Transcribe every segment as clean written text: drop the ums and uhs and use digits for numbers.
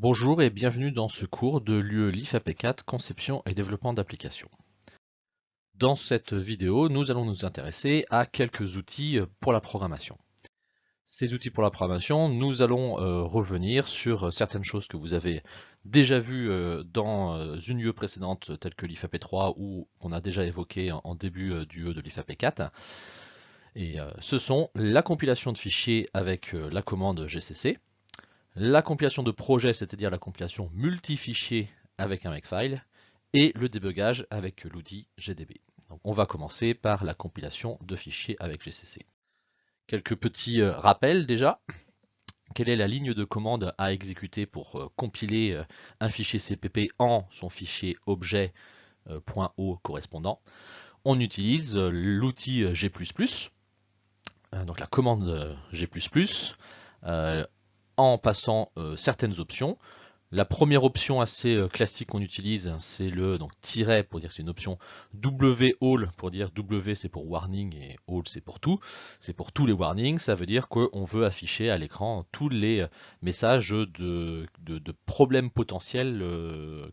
Bonjour et bienvenue dans ce cours de l'UE LIF-AP4 Conception et développement d'applications. Dans cette vidéo, nous allons nous intéresser à quelques outils pour la programmation. Ces outils pour la programmation, nous allons revenir sur certaines choses que vous avez déjà vues dans une UE précédente telle que l'IF-AP3 ou qu'on a déjà évoqué en début du UE de l'IF-AP4. Et ce sont la compilation de fichiers avec la commande GCC, la compilation de projet, c'est-à-dire la compilation multi-fichiers avec un Makefile, et le débugage avec l'outil GDB. Donc on va commencer par la compilation de fichiers avec GCC. Quelques petits rappels déjà. Quelle est la ligne de commande à exécuter pour compiler un fichier CPP en son fichier objet.o correspondant? On utilise l'outil G++, donc la commande G++, en passant certaines options. La première option assez classique qu'on utilise, c'est le tiret pour dire que c'est une option WALL pour dire W c'est pour warning et all c'est pour tout. C'est pour tous les warnings, ça veut dire qu'on veut afficher à l'écran tous les messages de problèmes potentiels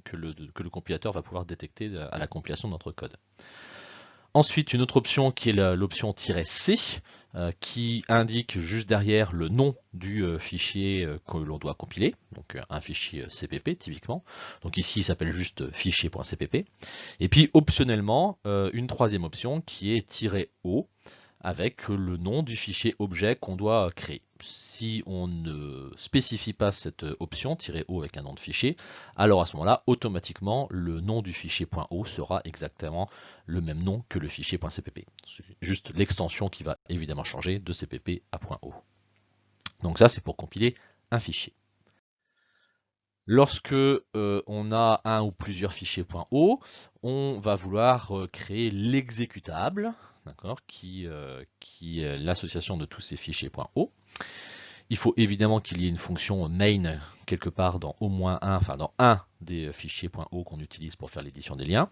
que le compilateur va pouvoir détecter à la compilation de notre code. Ensuite, une autre option qui est l'option "-c", qui indique juste derrière le nom du fichier que l'on doit compiler, donc un fichier CPP typiquement. Donc ici, il s'appelle juste fichier.cpp. Et puis optionnellement, une troisième option qui est "-o", avec le nom du fichier objet qu'on doit créer. Si on ne spécifie pas cette option "-o" avec un nom de fichier, alors à ce moment-là, automatiquement, le nom du fichier .o sera exactement le même nom que le fichier .cpp. C'est juste l'extension qui va évidemment changer de cpp à .o. Donc ça, c'est pour compiler un fichier. Lorsque on a un ou plusieurs fichiers .o, on va vouloir créer l'exécutable, qui est l'association de tous ces fichiers .o. Il faut évidemment qu'il y ait une fonction main quelque part dans au moins dans un des fichiers .o qu'on utilise pour faire l'édition des liens.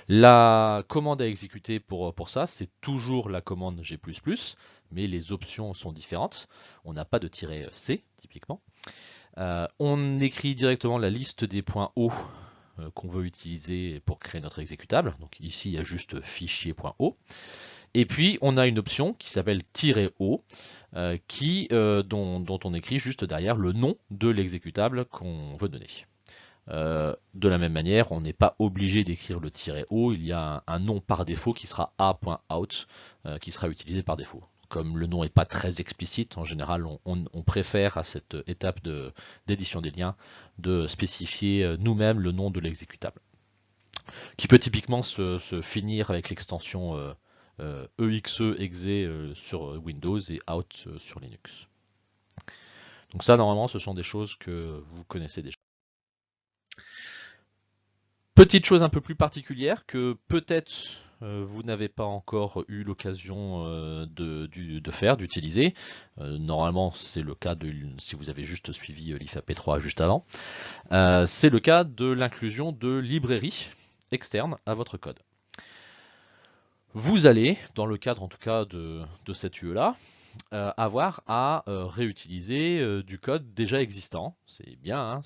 La commande à exécuter pour ça, c'est toujours la commande G++, mais les options sont différentes. On n'a pas de "-c typiquement. On écrit directement la liste des .o qu'on veut utiliser pour créer notre exécutable. Donc ici, il y a juste fichier.o. Et puis, on a une option qui s'appelle "-o", dont on écrit juste derrière le nom de l'exécutable qu'on veut donner. De la même manière, on n'est pas obligé d'écrire le "-o, il y a un nom par défaut qui sera a.out, qui sera utilisé par défaut. Comme le nom n'est pas très explicite, en général, on préfère à cette étape d'édition des liens de spécifier nous-mêmes le nom de l'exécutable, qui peut typiquement se finir avec l'extension exe sur Windows et out sur Linux. Donc ça, normalement, ce sont des choses que vous connaissez déjà. Petite chose un peu plus particulière que peut-être vous n'avez pas encore eu l'occasion de faire, d'utiliser. Normalement, c'est le cas si vous avez juste suivi l'IF-AP3 juste avant. C'est le cas de l'inclusion de librairies externes à votre code. Vous allez, dans le cadre en tout cas de cette UE-là, avoir à réutiliser du code déjà existant. C'est bien, hein,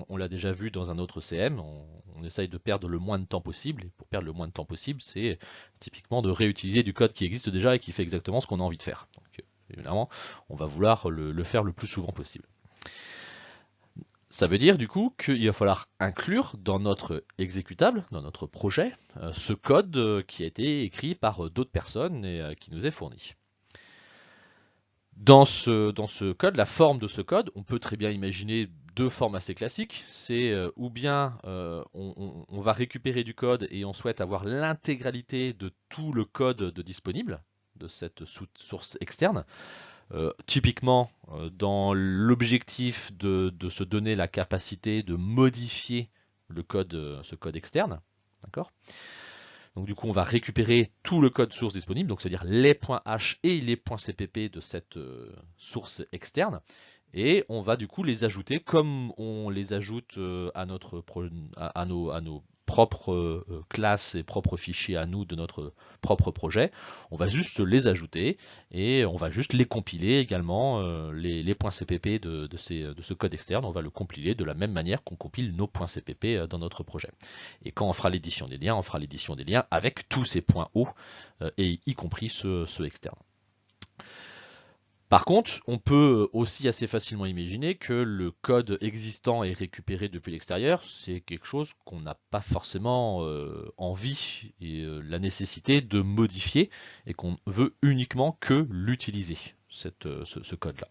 on l'a déjà vu dans un autre CM, on essaye de perdre le moins de temps possible, et pour perdre le moins de temps possible, c'est typiquement de réutiliser du code qui existe déjà et qui fait exactement ce qu'on a envie de faire. Donc évidemment, on va vouloir le faire le plus souvent possible. Ça veut dire du coup qu'il va falloir inclure dans notre exécutable, dans notre projet, ce code qui a été écrit par d'autres personnes et qui nous est fourni. Dans ce code, la forme de ce code, on peut très bien imaginer deux formes assez classiques. C'est ou bien on va récupérer du code et on souhaite avoir l'intégralité de tout le code disponible de cette source externe. Typiquement, dans l'objectif de se donner la capacité de modifier ce code externe. D'accord ? Donc du coup, on va récupérer tout le code source disponible, donc c'est-à-dire les .h et les .cpp de cette source externe, et on va du coup les ajouter comme on les ajoute à nos propres classes et propres fichiers à nous de notre propre projet. On va juste les ajouter et on va juste les compiler également, les points CPP de ce code externe. On va le compiler de la même manière qu'on compile nos points CPP dans notre projet. Et quand on fera l'édition des liens, on fera l'édition des liens avec tous ces points hauts, et y compris ceux externes. Par contre, on peut aussi assez facilement imaginer que le code existant et récupéré depuis l'extérieur, c'est quelque chose qu'on n'a pas forcément envie et la nécessité de modifier et qu'on veut uniquement que l'utiliser, ce code-là.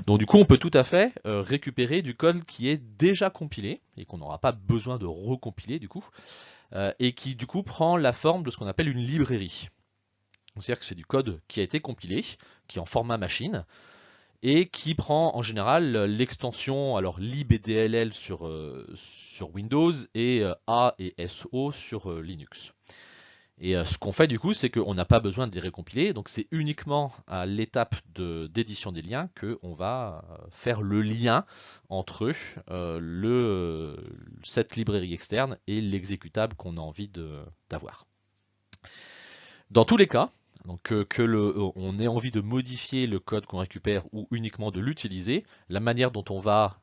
Donc du coup, on peut tout à fait récupérer du code qui est déjà compilé et qu'on n'aura pas besoin de recompiler du coup, et qui du coup prend la forme de ce qu'on appelle une librairie. C'est-à-dire que c'est du code qui a été compilé, qui est en format machine, et qui prend en général l'extension alors lib et DLL sur Windows et A et SO sur Linux. Et ce qu'on fait du coup, c'est qu'on n'a pas besoin de les récompiler, donc c'est uniquement à l'étape d'édition des liens qu'on va faire le lien entre cette librairie externe et l'exécutable qu'on a envie d'avoir. Dans tous les cas, donc on ait envie de modifier le code qu'on récupère ou uniquement de l'utiliser, la manière dont on va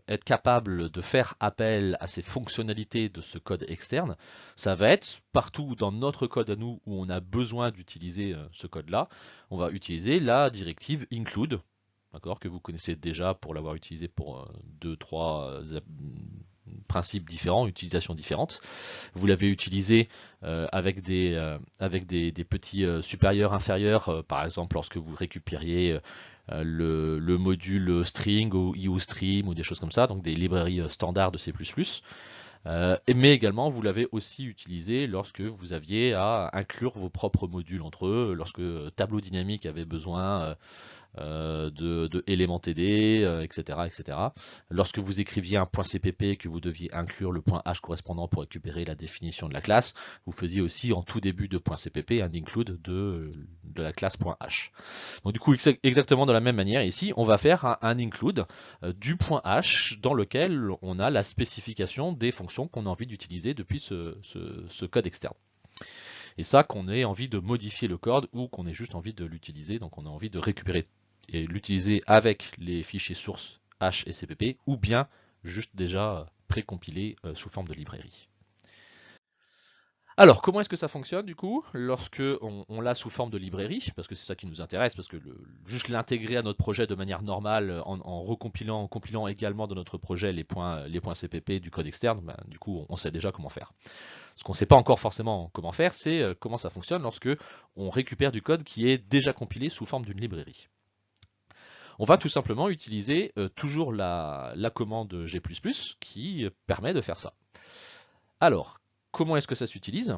être capable de faire appel à ces fonctionnalités de ce code externe, ça va être partout dans notre code à nous où on a besoin d'utiliser ce code-là, on va utiliser la directive include, que vous connaissez déjà pour l'avoir utilisé pour 2-3 principes différents, utilisations différentes. Vous l'avez utilisé avec des petits supérieurs, inférieurs, par exemple lorsque vous récupériez le module string ou iostream ou des choses comme ça, donc des librairies standards de C++. Mais également, vous l'avez aussi utilisé lorsque vous aviez à inclure vos propres modules entre eux, lorsque Tableau Dynamique avait besoin de élément-TD, etc., etc. Lorsque vous écriviez un point CPP que vous deviez inclure le point H correspondant pour récupérer la définition de la classe, vous faisiez aussi en tout début de point CPP un include de la classe .h. Donc du coup, exactement de la même manière, ici, on va faire un include du point H dans lequel on a la spécification des fonctions qu'on a envie d'utiliser depuis ce code externe. Et ça, qu'on ait envie de modifier le code ou qu'on ait juste envie de l'utiliser, donc on a envie de récupérer et l'utiliser avec les fichiers sources H et CPP, ou bien juste déjà précompilé sous forme de librairie. Alors, comment est-ce que ça fonctionne du coup, lorsque on l'a sous forme de librairie, parce que c'est ça qui nous intéresse, parce que juste l'intégrer à notre projet de manière normale, en compilant également dans notre projet les points CPP du code externe, ben, du coup on sait déjà comment faire. Ce qu'on ne sait pas encore forcément comment faire, c'est comment ça fonctionne lorsque on récupère du code qui est déjà compilé sous forme d'une librairie. On va tout simplement utiliser toujours la commande G++ qui permet de faire ça. Alors, comment est-ce que ça s'utilise?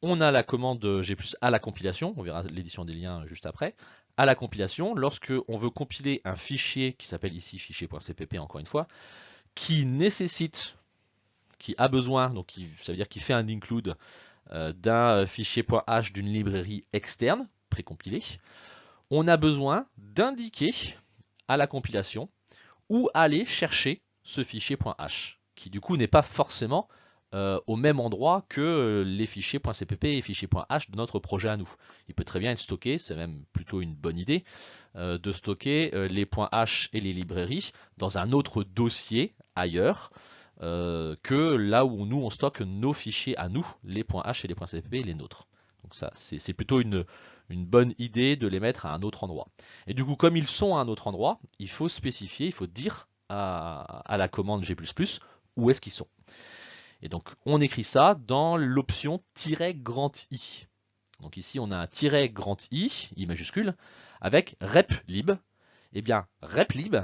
On a la commande G++ à la compilation, on verra l'édition des liens juste après. À la compilation, lorsque on veut compiler un fichier qui s'appelle ici fichier.cpp encore une fois, qui a besoin, donc ça veut dire qu'il fait un include d'un fichier .h d'une librairie externe précompilée, on a besoin d'indiquer à la compilation où aller chercher ce fichier .h, qui du coup n'est pas forcément au même endroit que les fichiers .cpp et fichiers .h de notre projet à nous. Il peut très bien être stocké, c'est même plutôt une bonne idée, de stocker les .h et les librairies dans un autre dossier ailleurs, que là où nous on stocke nos fichiers à nous, les .h et les .cpp et les nôtres. Donc ça, c'est plutôt une bonne idée de les mettre à un autre endroit. Et du coup, comme ils sont à un autre endroit, il faut spécifier, il faut dire à la commande G++ où est-ce qu'ils sont. Et donc on écrit ça dans l'option -i. Donc ici on a un -i majuscule, avec replib. Et bien replib,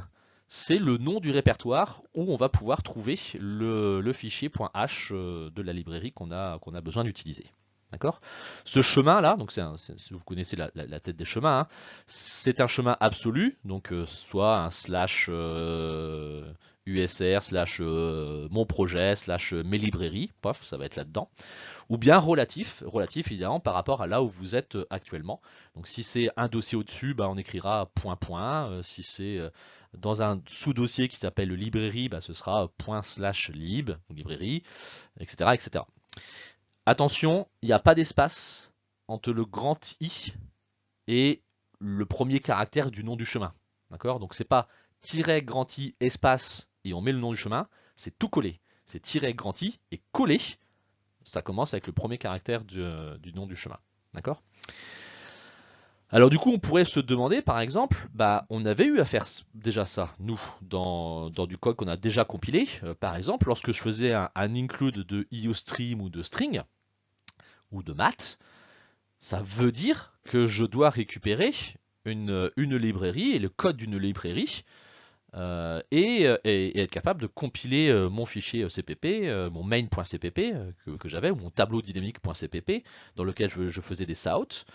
c'est le nom du répertoire où on va pouvoir trouver le fichier .h de la librairie qu'on a besoin d'utiliser. D'accord ? Ce chemin-là, donc vous connaissez la tête des chemins, hein, c'est un chemin absolu, donc soit un /usr/ mon projet / mes librairies, pof, ça va être là-dedans. ou bien relatif évidemment par rapport à là où vous êtes actuellement. Donc si c'est un dossier au-dessus, bah, on écrira point point. Si c'est dans un sous-dossier qui s'appelle librairie, bah, ce sera ./lib, librairie, etc., etc. Attention, il n'y a pas d'espace entre le grand I et le premier caractère du nom du chemin. D'accord? Donc c'est pas tiret grand I espace et on met le nom du chemin, c'est tout collé. C'est tiret grand I et collé, ça commence avec le premier caractère du nom du chemin. D'accord? Alors du coup, on pourrait se demander, par exemple, bah, on avait eu à faire déjà ça, nous, dans du code qu'on a déjà compilé. Par exemple, lorsque je faisais un include de IOStream ou de string, ou de maths, ça veut dire que je dois récupérer une librairie et le code d'une librairie et être capable de compiler mon fichier CPP, mon main.cpp que j'avais, ou mon tableau dynamique.cpp dans lequel je faisais des cout.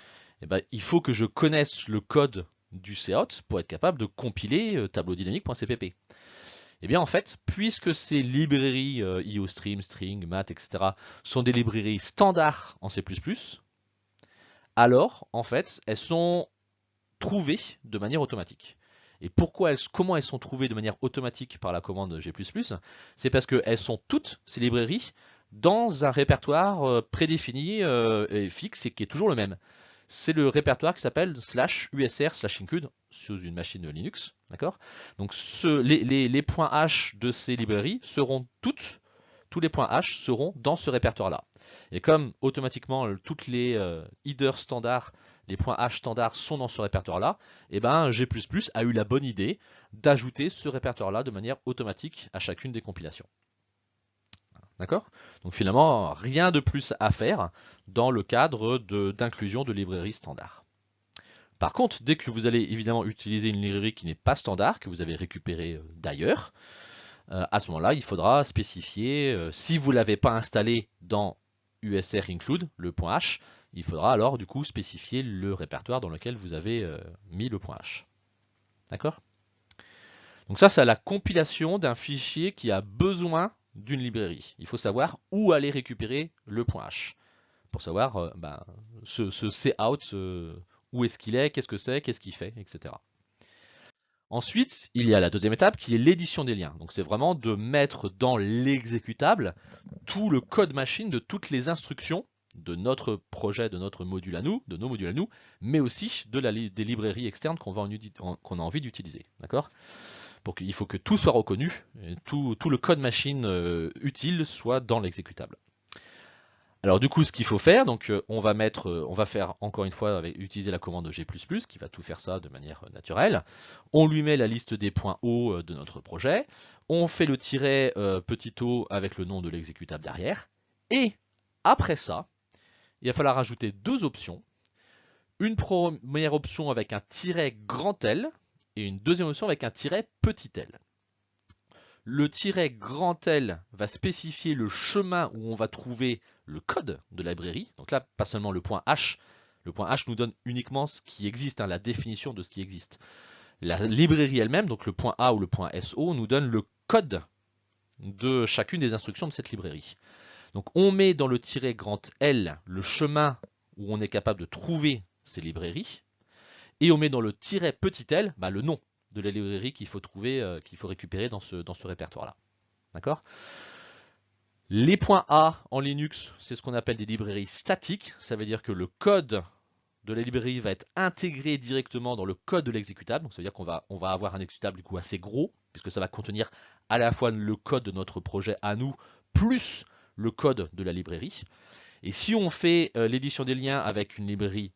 Et ben, il faut que je connaisse le code du cout pour être capable de compiler tableau dynamique.cpp. Et bien en fait, puisque ces librairies IOStream, string, math, etc. sont des librairies standards en C++, alors en fait, elles sont trouvées de manière automatique. Et comment elles sont trouvées de manière automatique par la commande G++? C'est parce qu'elles sont toutes, ces librairies, dans un répertoire prédéfini et fixe et qui est toujours le même. C'est le répertoire qui s'appelle /usr/include sous une machine Linux. D'accord? Donc les points H de ces librairies seront tous les points H seront dans ce répertoire-là. Et comme automatiquement toutes les headers standards, les points H standards sont dans ce répertoire-là, et ben G++ a eu la bonne idée d'ajouter ce répertoire-là de manière automatique à chacune des compilations. D'accord? Donc finalement, rien de plus à faire dans le cadre d'inclusion de librairies standards. Par contre, dès que vous allez évidemment utiliser une librairie qui n'est pas standard, que vous avez récupérée d'ailleurs, à ce moment-là, il faudra spécifier, si vous ne l'avez pas installé dans usr include, le point .h, il faudra alors du coup spécifier le répertoire dans lequel vous avez mis le point .h. D'accord? Donc ça, c'est la compilation d'un fichier qui a besoin d'une librairie. Il faut savoir où aller récupérer le point .h pour savoir ce cout, où est-ce qu'il est, qu'est-ce que c'est, qu'est-ce qu'il fait, etc. Ensuite, il y a la deuxième étape qui est l'édition des liens. Donc c'est vraiment de mettre dans l'exécutable tout le code machine de toutes les instructions de notre projet, de notre module à nous, de nos modules à nous, mais aussi des librairies externes qu'on a envie d'utiliser. D'accord? Il faut que tout soit reconnu, et tout le code machine utile soit dans l'exécutable. Alors du coup, ce qu'il faut faire, donc on va faire encore une fois utiliser la commande G++ qui va tout faire ça de manière naturelle. On lui met la liste des points O de notre projet. On fait le tiret petit o avec le nom de l'exécutable derrière. Et après ça, il va falloir ajouter deux options. Une première option avec un tiret grand L et une deuxième option avec un tiret petit l. Le tiret grand L va spécifier le chemin où on va trouver le code de la librairie. Donc là, pas seulement le point H. Le point H nous donne uniquement ce qui existe, la définition de ce qui existe. La librairie elle-même, donc le point A ou le point SO, nous donne le code de chacune des instructions de cette librairie. Donc on met dans le tiret grand L le chemin où on est capable de trouver ces librairies. Et on met dans le tiret petit l le nom de la librairie qu'il faut trouver, qu'il faut récupérer dans ce répertoire-là. D'accord? Les points A en Linux, c'est ce qu'on appelle des librairies statiques. Ça veut dire que le code de la librairie va être intégré directement dans le code de l'exécutable. Donc ça veut dire qu'on va avoir un exécutable du coup assez gros, puisque ça va contenir à la fois le code de notre projet à nous, plus le code de la librairie. Et si on fait l'édition des liens avec une librairie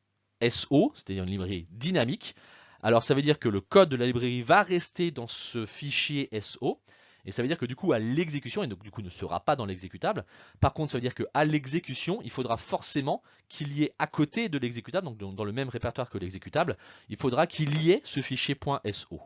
SO, c'est-à-dire une librairie dynamique, alors ça veut dire que le code de la librairie va rester dans ce fichier SO, et ça veut dire que du coup à l'exécution, et donc du coup ne sera pas dans l'exécutable, par contre ça veut dire qu'à l'exécution, il faudra forcément qu'il y ait à côté de l'exécutable, donc dans le même répertoire que l'exécutable, il faudra qu'il y ait ce fichier .so.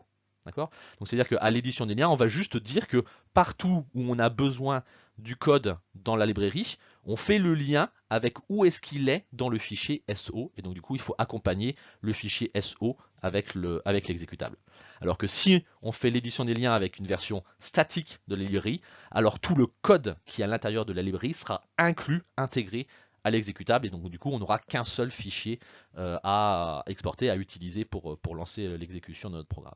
D'accord? Donc c'est-à-dire qu'à l'édition des liens, on va juste dire que partout où on a besoin du code dans la librairie, on fait le lien avec où est-ce qu'il est dans le fichier SO. Et donc du coup, il faut accompagner le fichier SO avec l'exécutable. Alors que si on fait l'édition des liens avec une version statique de la librairie, alors tout le code qui est à l'intérieur de la librairie sera inclus, intégré à l'exécutable. Et donc du coup, on n'aura qu'un seul fichier à exporter, à utiliser pour lancer l'exécution de notre programme.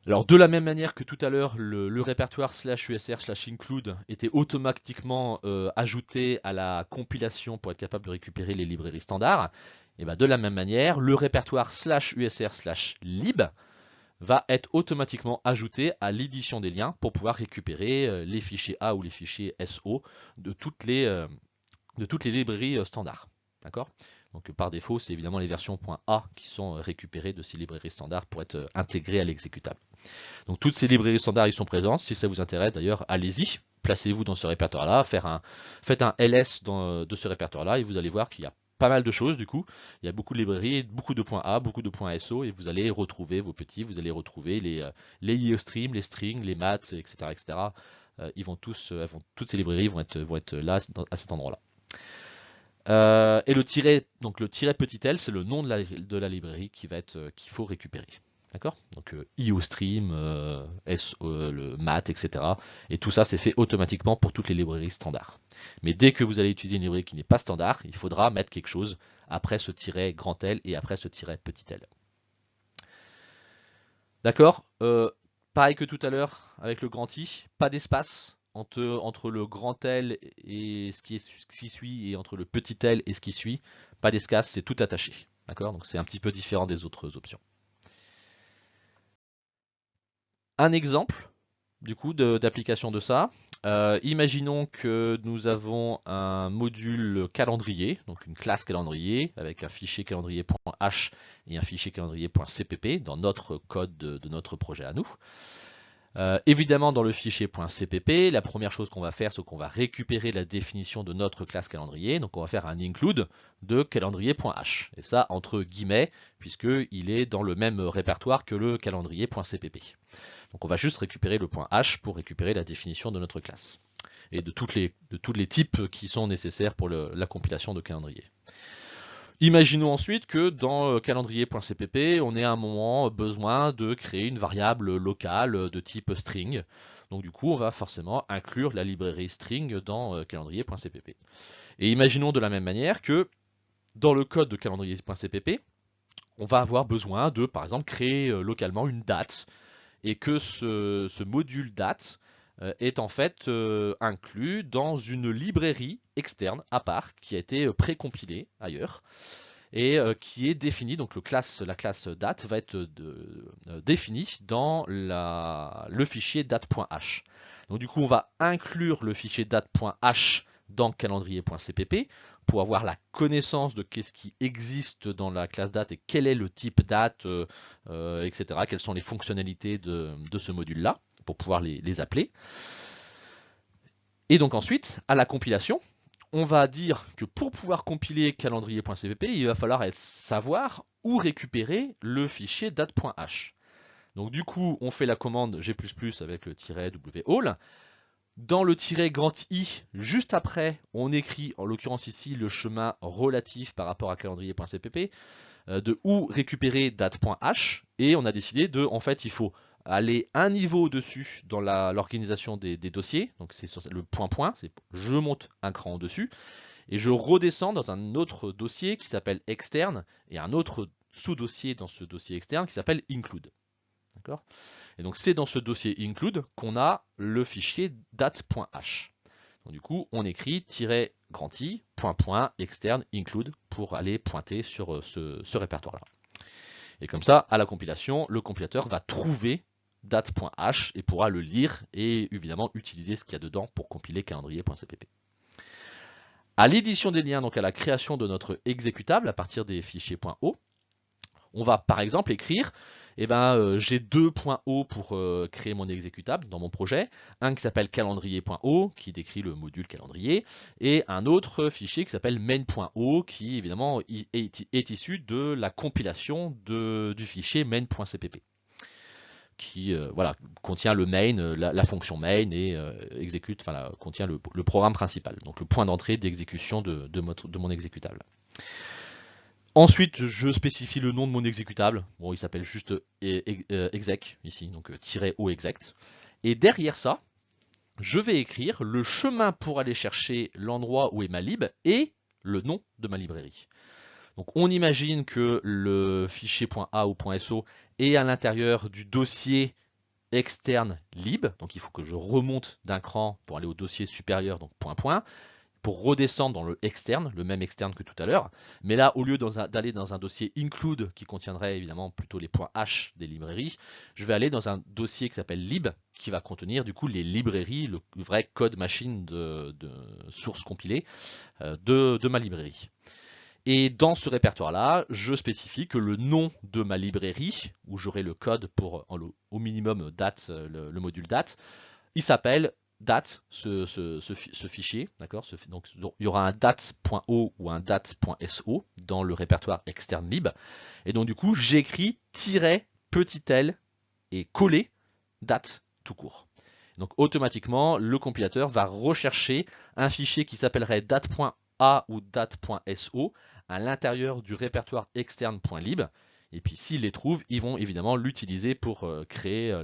Alors de la même manière que tout à l'heure, le répertoire /usr/include était automatiquement ajouté à la compilation pour être capable de récupérer les librairies standards, et bien de la même manière, le répertoire /usr/lib va être automatiquement ajouté à l'édition des liens pour pouvoir récupérer les fichiers A ou les fichiers SO de toutes les librairies standards. D'accord? Donc par défaut, c'est évidemment les versions .A qui sont récupérées de ces librairies standards pour être intégrées à l'exécutable. Donc toutes ces librairies standards, ils sont présentes. Si ça vous intéresse d'ailleurs, allez-y, placez-vous dans ce répertoire-là, faites un ls de ce répertoire-là et vous allez voir qu'il y a pas mal de choses du coup. Il y a beaucoup de librairies, beaucoup de .A, beaucoup de .SO et vous allez retrouver vos petits, vous allez retrouver les IOStream, les strings, les maths, etc. etc. Toutes ces librairies vont être là à cet endroit-là. Et le tiret petit l, c'est le nom de la librairie qu'il faut récupérer. D'accord? Donc IOStream, le math, etc. Et tout ça, c'est fait automatiquement pour toutes les librairies standards. Mais dès que vous allez utiliser une librairie qui n'est pas standard, il faudra mettre quelque chose après ce tiret grand L et après ce tiret petit l. D'accord? Pareil que tout à l'heure avec le grand I, pas d'espace entre le grand L et ce qui suit et entre le petit L et ce qui suit. Pas d'espace, c'est tout attaché. D'accord? Donc c'est un petit peu différent des autres options. Un exemple du coup d'application de ça. Imaginons que nous avons un module calendrier, donc une classe calendrier avec un fichier calendrier.h et un fichier calendrier.cpp dans notre code de notre projet à nous. Évidemment, dans le fichier .cpp, la première chose qu'on va faire, c'est qu'on va récupérer la définition de notre classe calendrier. Donc on va faire un include de calendrier.h. Et ça, entre guillemets, puisqu'il est dans le même répertoire que le calendrier.cpp. Donc on va juste récupérer le .h pour récupérer la définition de notre classe. Et de tous les types qui sont nécessaires pour la compilation de calendrier. Imaginons ensuite que dans calendrier.cpp, on ait à un moment besoin de créer une variable locale de type string. Donc du coup, on va forcément inclure la librairie string dans calendrier.cpp. Et imaginons de la même manière que dans le code de calendrier.cpp, on va avoir besoin de, par exemple, créer localement une date et que ce module date est en fait inclus dans une librairie externe à part qui a été précompilée ailleurs et qui est définie, donc la classe date va être définie dans le fichier date.h. Donc du coup on va inclure le fichier date.h dans calendrier.cpp pour avoir la connaissance de qu'est-ce qui existe dans la classe date et quel est le type date, etc. Quelles sont les fonctionnalités de ce module-là pour pouvoir les appeler. Et donc ensuite, à la compilation, on va dire que pour pouvoir compiler calendrier.cpp, il va falloir savoir où récupérer le fichier date.h. Donc du coup, on fait la commande g++ avec le -wall. Dans le grand I, juste après, on écrit, en l'occurrence ici, le chemin relatif par rapport à calendrier.cpp, de où récupérer date.h, et on a décidé de, en fait, il faut aller un niveau au-dessus dans l'organisation des dossiers, donc c'est sur le point, c'est je monte un cran au-dessus, et je redescends dans un autre dossier qui s'appelle externe, et un autre sous-dossier dans ce dossier externe qui s'appelle include. D'accord ? Et donc c'est dans ce dossier include qu'on a le fichier date.h. Donc du coup, on écrit grand I, externe, include pour aller pointer sur ce répertoire-là. Et comme ça, à la compilation, le compilateur va trouver date.h et pourra le lire et évidemment utiliser ce qu'il y a dedans pour compiler calendrier.cpp. À l'édition des liens, donc à la création de notre exécutable à partir des fichiers .o, on va par exemple écrire j'ai deux .o pour créer mon exécutable dans mon projet, un qui s'appelle calendrier.o qui décrit le module calendrier, et un autre fichier qui s'appelle main.o qui évidemment est issu de la compilation du fichier main.cpp. qui voilà, contient le main, la fonction main et exécute, enfin, contient le programme principal, donc le point d'entrée d'exécution de mon exécutable. Ensuite, je spécifie le nom de mon exécutable. Bon, il s'appelle juste exec ici, donc -o exec. Et derrière ça, je vais écrire le chemin pour aller chercher l'endroit où est ma lib et le nom de ma librairie. Donc on imagine que le fichier .a ou .so est à l'intérieur du dossier externe lib, donc il faut que je remonte d'un cran pour aller au dossier supérieur, donc .point, pour redescendre dans le externe, le même externe que tout à l'heure. Mais là, au lieu d'aller dans un dossier include, qui contiendrait évidemment plutôt les .h des librairies, je vais aller dans un dossier qui s'appelle lib, qui va contenir du coup les librairies, le vrai code machine de source compilée de ma librairie. Et dans ce répertoire-là, je spécifie que le nom de ma librairie, où j'aurai le code pour au minimum date, le module date, il s'appelle date, ce fichier, d'accord. Donc il y aura un date.o ou un date.so dans le répertoire externe lib. Et donc du coup, j'écris petit l et coller date tout court. Donc automatiquement, le compilateur va rechercher un fichier qui s'appellerait date.a ou date.so à l'intérieur du répertoire externe.lib. Et puis s'ils les trouvent, ils vont évidemment l'utiliser pour créer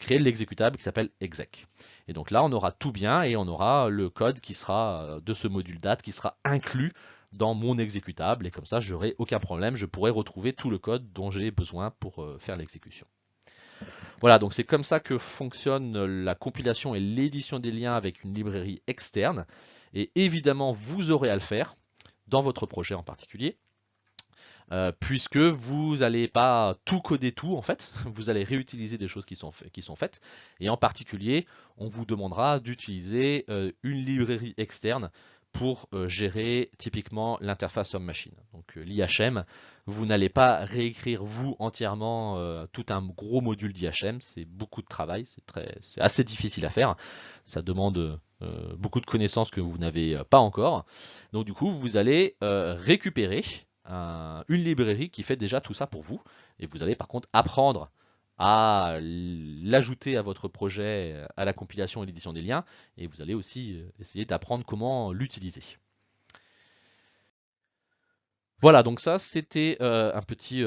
l'exécutable qui s'appelle exec. Et donc là, on aura tout bien et on aura le code qui sera de ce module date qui sera inclus dans mon exécutable. Et comme ça, je n'aurai aucun problème, je pourrai retrouver tout le code dont j'ai besoin pour faire l'exécution. Voilà, donc c'est comme ça que fonctionne la compilation et l'édition des liens avec une librairie externe. Et évidemment, vous aurez à le faire dans votre projet en particulier. Puisque vous n'allez pas tout coder tout en fait, vous allez réutiliser des choses qui sont faites, et en particulier, on vous demandera d'utiliser une librairie externe pour gérer typiquement l'interface homme-machine. Donc l'IHM, vous n'allez pas réécrire vous entièrement tout un gros module d'IHM, c'est beaucoup de travail, c'est assez difficile à faire, ça demande beaucoup de connaissances que vous n'avez pas encore. Donc du coup, vous allez récupérer une librairie qui fait déjà tout ça pour vous, et vous allez par contre apprendre à l'ajouter à votre projet, à la compilation et l'édition des liens, et vous allez aussi essayer d'apprendre comment l'utiliser. Voilà, donc ça c'était un petit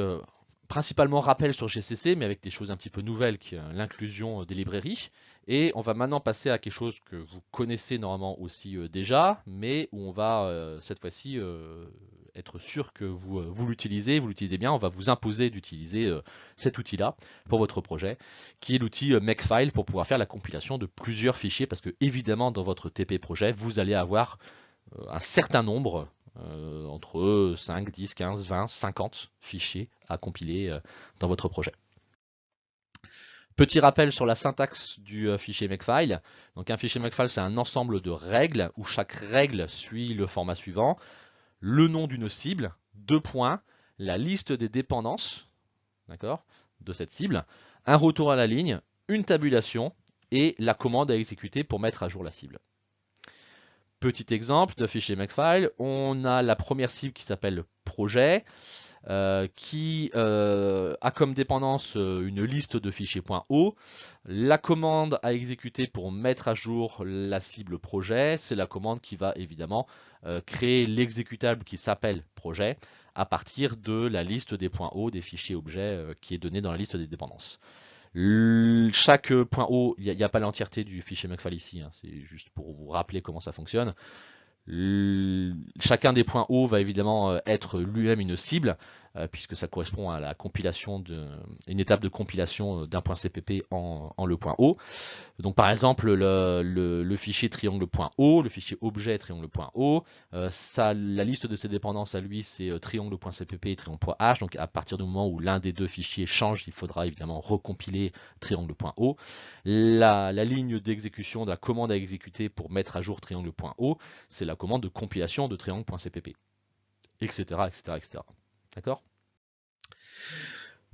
principalement rappel sur GCC, mais avec des choses un petit peu nouvelles, qui l'inclusion des librairies. Et on va maintenant passer à quelque chose que vous connaissez normalement aussi déjà, mais où on va cette fois-ci être sûr que vous l'utilisez bien. On va vous imposer d'utiliser cet outil-là pour votre projet, qui est l'outil Makefile pour pouvoir faire la compilation de plusieurs fichiers, parce que évidemment dans votre TP projet, vous allez avoir un certain nombre, entre 5, 10, 15, 20, 50 fichiers à compiler dans votre projet. Petit rappel sur la syntaxe du fichier Makefile. Donc un fichier Makefile, c'est un ensemble de règles où chaque règle suit le format suivant. Le nom d'une cible, 2 points, la liste des dépendances, d'accord, de cette cible, un retour à la ligne, une tabulation et la commande à exécuter pour mettre à jour la cible. Petit exemple de fichier Makefile, on a la première cible qui s'appelle projet, qui a comme dépendance une liste de fichiers .o. La commande à exécuter pour mettre à jour la cible projet, c'est la commande qui va évidemment créer l'exécutable qui s'appelle projet à partir de la liste des .o, des fichiers objets qui est donnée dans la liste des dépendances. Chaque .o, il n'y a pas l'entièreté du fichier Makefile ici, hein, c'est juste pour vous rappeler comment ça fonctionne. Chacun des points O va évidemment être lui-même une cible, puisque ça correspond à la compilation une étape de compilation d'un point CPP en le point O. Donc par exemple le fichier triangle.o, le fichier objet triangle.o, la liste de ses dépendances à lui c'est triangle.cpp et triangle.h. Donc à partir du moment où l'un des deux fichiers change, il faudra évidemment recompiler triangle.o. La ligne d'exécution de la commande à exécuter pour mettre à jour triangle.o, c'est la commande de compilation de triangle.cpp, etc. etc. D'accord ?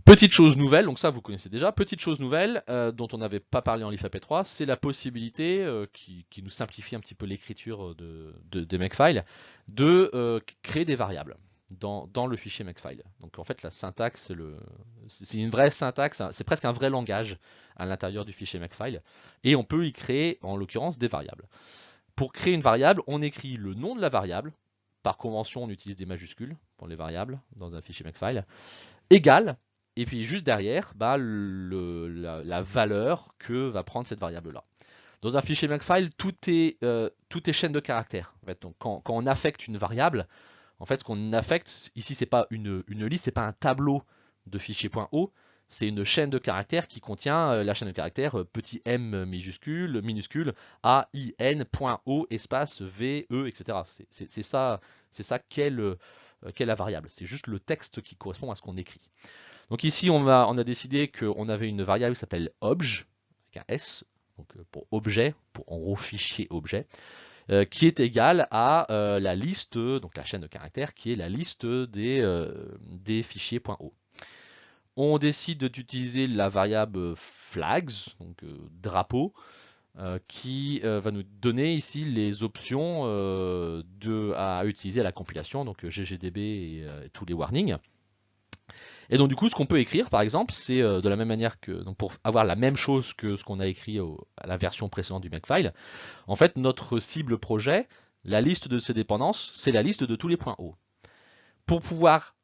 Petite chose nouvelle, donc ça vous connaissez déjà, petite chose nouvelle dont on n'avait pas parlé en LIFAP3, c'est la possibilité qui nous simplifie un petit peu l'écriture des Makefile, de créer des variables. dans le fichier Makefile. Donc en fait la syntaxe, c'est une vraie syntaxe, c'est presque un vrai langage à l'intérieur du fichier Makefile, et on peut y créer en l'occurrence des variables. Pour créer une variable, on écrit le nom de la variable, par convention on utilise des majuscules pour les variables dans un fichier Makefile, égale, et puis juste derrière, bah, la valeur que va prendre cette variable-là. Dans un fichier Makefile, tout est chaîne de caractères. En fait, donc, quand on affecte une variable, en fait, ce qu'on affecte, ici, c'est pas une liste, c'est pas un tableau de fichier.o, c'est une chaîne de caractères qui contient la chaîne de caractères petit m minuscule, a, i, n, point o, espace, v, e, etc. C'est ça qu'est la variable. C'est juste le texte qui correspond à ce qu'on écrit. Donc ici, on a décidé qu'on avait une variable qui s'appelle obj, avec un S, donc pour objet, pour en gros fichier objet, qui est égale à la liste, donc la chaîne de caractères, qui est la liste des fichiers.o. On décide d'utiliser la variable flags, donc drapeau, qui va nous donner ici les options à utiliser à la compilation, donc ggdb et tous les warnings. Et donc du coup, ce qu'on peut écrire, par exemple, c'est de la même manière que, donc pour avoir la même chose que ce qu'on a écrit à la version précédente du Makefile, en fait, notre cible projet, la liste de ses dépendances, c'est la liste de tous les points O. Pour pouvoir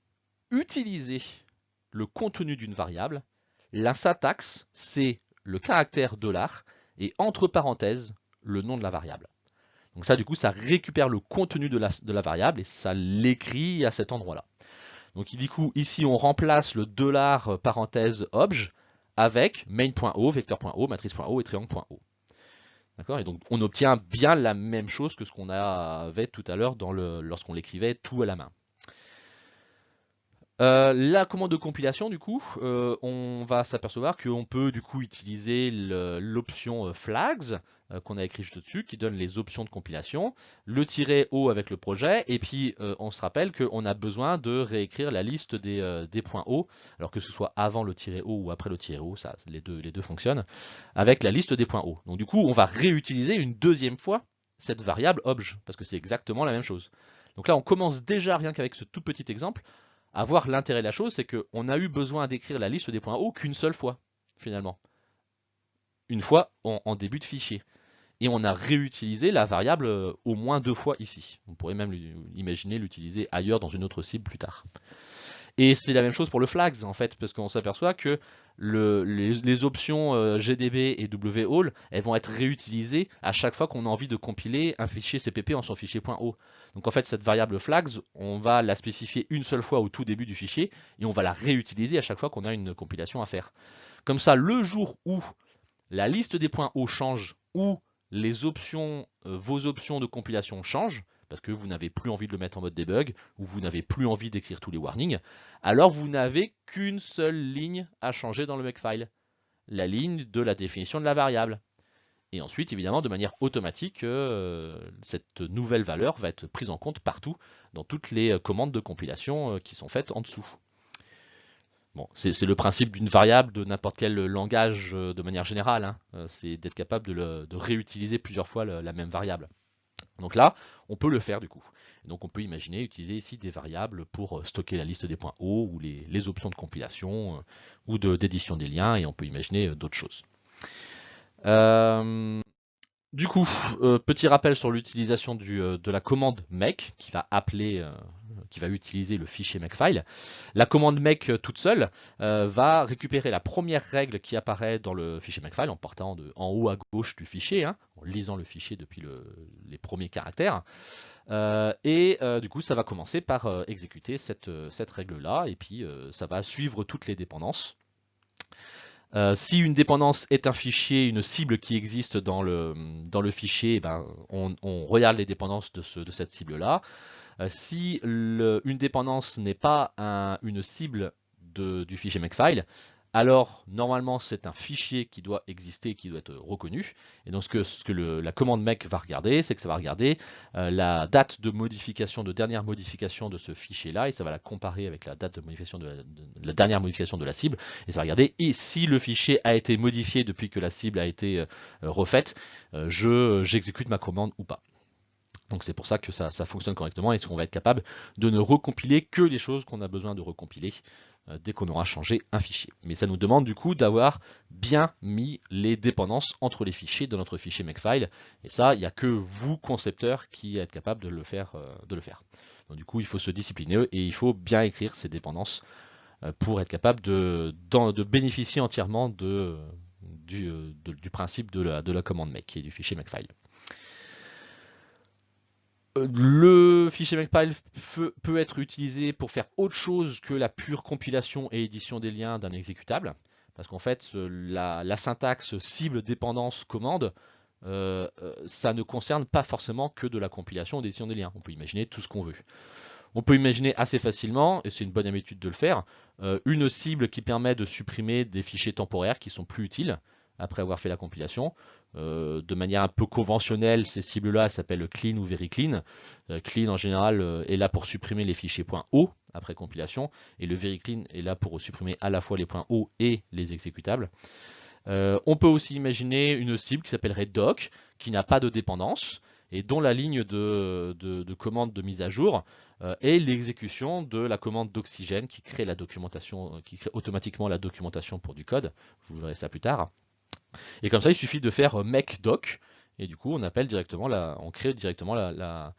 utiliser le contenu d'une variable, la syntaxe, c'est le caractère $, et entre parenthèses, le nom de la variable. Donc ça, du coup, ça récupère le contenu de la variable et ça l'écrit à cet endroit-là. Donc du coup, ici, on remplace le $ parenthèse obj avec main.o, vecteur.o, matrice.o et triangle.o. D'accord? Et donc, on obtient bien la même chose que ce qu'on avait tout à l'heure lorsqu'on l'écrivait tout à la main. La commande de compilation, du coup, on va s'apercevoir qu'on peut du coup utiliser l'option flags qu'on a écrit juste au-dessus, qui donne les options de compilation, le -o avec le projet, et puis on se rappelle qu'on a besoin de réécrire la liste des points O, alors que ce soit avant le -o ou après le -o, ça, les deux fonctionnent, avec la liste des points O. Donc du coup, on va réutiliser une deuxième fois cette variable obj, parce que c'est exactement la même chose. Donc là, on commence déjà, rien qu'avec ce tout petit exemple, à voir l'intérêt de la chose, c'est qu'on a eu besoin d'écrire la liste des points O qu'une seule fois, finalement. Une fois en début de fichier. Et on a réutilisé la variable au moins 2 fois ici. On pourrait même imaginer l'utiliser ailleurs dans une autre cible plus tard. Et c'est la même chose pour le flags en fait, parce qu'on s'aperçoit que les options GDB et WALL, elles vont être réutilisées à chaque fois qu'on a envie de compiler un fichier CPP en son fichier .o. Donc en fait, cette variable flags, on va la spécifier une seule fois au tout début du fichier, et on va la réutiliser à chaque fois qu'on a une compilation à faire. Comme ça, le jour où la liste des points O change, ou les options, vos options de compilation changent, parce que vous n'avez plus envie de le mettre en mode debug, ou vous n'avez plus envie d'écrire tous les warnings, alors vous n'avez qu'une seule ligne à changer dans le Makefile, la ligne de la définition de la variable. Et ensuite, évidemment, de manière automatique, cette nouvelle valeur va être prise en compte partout, dans toutes les commandes de compilation qui sont faites en dessous. Bon, c'est le principe d'une variable de n'importe quel langage de manière générale, hein. C'est d'être capable de réutiliser plusieurs fois la même variable. Donc là, on peut le faire du coup. Et donc on peut imaginer utiliser ici des variables pour stocker la liste des points O ou les options de compilation ou d'édition des liens, et on peut imaginer d'autres choses. Du coup, petit rappel sur l'utilisation de la commande make qui va utiliser le fichier Makefile. La commande make toute seule va récupérer la première règle qui apparaît dans le fichier Makefile en partant en haut à gauche du fichier, hein, en lisant le fichier depuis les premiers caractères. Du coup, ça va commencer par exécuter cette règle-là, et puis ça va suivre toutes les dépendances. Si une dépendance est un fichier, une cible qui existe dans le fichier, ben, on regarde les dépendances de cette cible-là. Si une dépendance n'est pas une cible du fichier Makefile, alors normalement c'est un fichier qui doit exister, qui doit être reconnu. Et donc ce que la commande make va regarder, c'est que ça va regarder la date de modification, de dernière modification de ce fichier-là, et ça va la comparer avec la date de modification de la dernière modification de la cible, et ça va regarder, et si le fichier a été modifié depuis que la cible a été refaite, j'exécute ma commande ou pas. Donc c'est pour ça que ça fonctionne correctement et qu'on va être capable de ne recompiler que les choses qu'on a besoin de recompiler dès qu'on aura changé un fichier. Mais ça nous demande du coup d'avoir bien mis les dépendances entre les fichiers de notre fichier Makefile. Et ça, il n'y a que vous, concepteurs, qui êtes capable de le faire. Donc du coup, il faut se discipliner et il faut bien écrire ces dépendances pour être capable de bénéficier entièrement du principe de la commande make et du fichier Makefile. Le fichier Makefile peut être utilisé pour faire autre chose que la pure compilation et édition des liens d'un exécutable. Parce qu'en fait, la syntaxe cible dépendance commande, ça ne concerne pas forcément que de la compilation ou d'édition des liens. On peut imaginer tout ce qu'on veut. On peut imaginer assez facilement, et c'est une bonne habitude de le faire, une cible qui permet de supprimer des fichiers temporaires qui sont plus utiles après avoir fait la compilation. De manière un peu conventionnelle, ces cibles-là s'appellent clean ou very clean. Clean en général est là pour supprimer les fichiers .o après compilation, et le very clean est là pour supprimer à la fois les .o et les exécutables. On peut aussi imaginer une cible qui s'appellerait doc, qui n'a pas de dépendance, et dont la ligne de commande de mise à jour est l'exécution de la commande d'oxygène qui crée la documentation, qui crée automatiquement la documentation pour du code. Vous verrez ça plus tard. Et comme ça, il suffit de faire make doc, et du coup, on appelle directement on crée directement la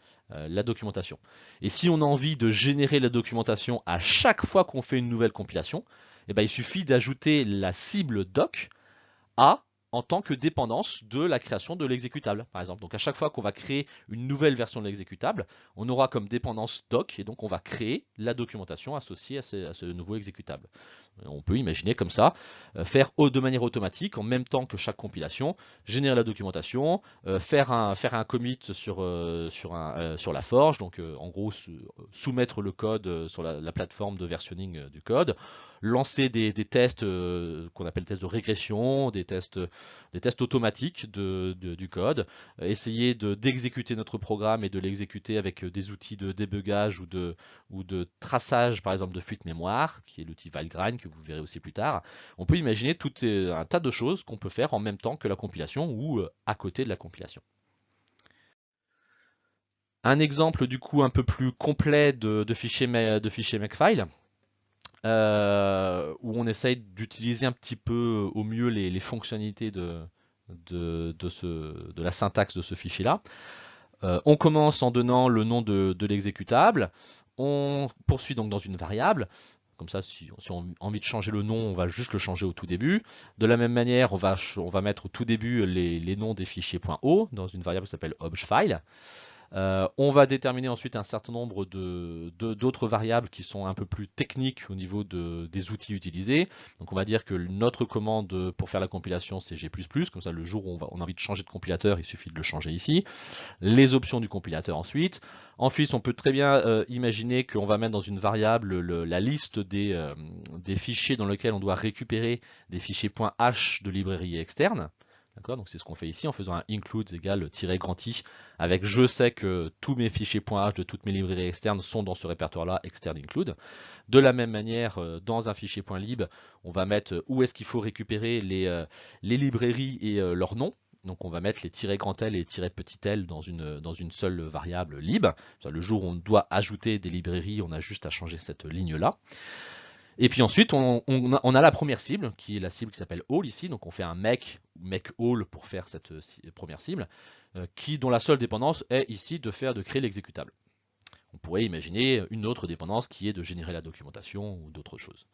documentation. Et si on a envie de générer la documentation à chaque fois qu'on fait une nouvelle compilation, eh ben, il suffit d'ajouter la cible doc à en tant que dépendance de la création de l'exécutable, par exemple. Donc à chaque fois qu'on va créer une nouvelle version de l'exécutable, on aura comme dépendance doc, et donc on va créer la documentation associée à ce nouveau exécutable. On peut imaginer comme ça, faire de manière automatique, en même temps que chaque compilation, générer la documentation, faire un commit sur la forge, donc en gros soumettre le code sur la plateforme de versionning du code, lancer des tests qu'on appelle tests de régression, des tests automatiques du code, essayer d'exécuter notre programme et de l'exécuter avec des outils de débugage ou de traçage, par exemple de fuite mémoire, qui est l'outil Valgrind, que vous verrez aussi plus tard. On peut imaginer tout un tas de choses qu'on peut faire en même temps que la compilation ou à côté de la compilation. Un exemple du coup un peu plus complet de fichier Makefile, où on essaye d'utiliser un petit peu au mieux les fonctionnalités de la syntaxe de ce fichier-là. On commence en donnant le nom de l'exécutable, on poursuit donc dans une variable. Comme ça, si on a envie de changer le nom, on va juste le changer au tout début. De la même manière, on va mettre au tout début les noms des fichiers .o dans une variable qui s'appelle objfile. On va déterminer ensuite un certain nombre d'autres variables qui sont un peu plus techniques au niveau des outils utilisés. Donc on va dire que notre commande pour faire la compilation c'est G++, comme ça le jour où on a envie de changer de compilateur, il suffit de le changer ici. Les options du compilateur ensuite. Ensuite, on peut très bien imaginer qu'on va mettre dans une variable la liste des fichiers dans lesquels on doit récupérer des fichiers .h de librairie externe. Donc c'est ce qu'on fait ici en faisant un includes égale -i avec je sais que tous mes fichiers .h de toutes mes librairies externes sont dans ce répertoire-là, externe include. De la même manière, dans un fichier .lib, on va mettre où est-ce qu'il faut récupérer les librairies et leurs noms. Donc on va mettre les -L et -l dans une seule variable lib. Le jour où on doit ajouter des librairies, on a juste à changer cette ligne-là. Et puis ensuite, on a la première cible, qui est la cible qui s'appelle all ici. Donc on fait un make all pour faire cette première cible, dont la seule dépendance est ici de créer l'exécutable. On pourrait imaginer une autre dépendance qui est de générer la documentation ou d'autres choses.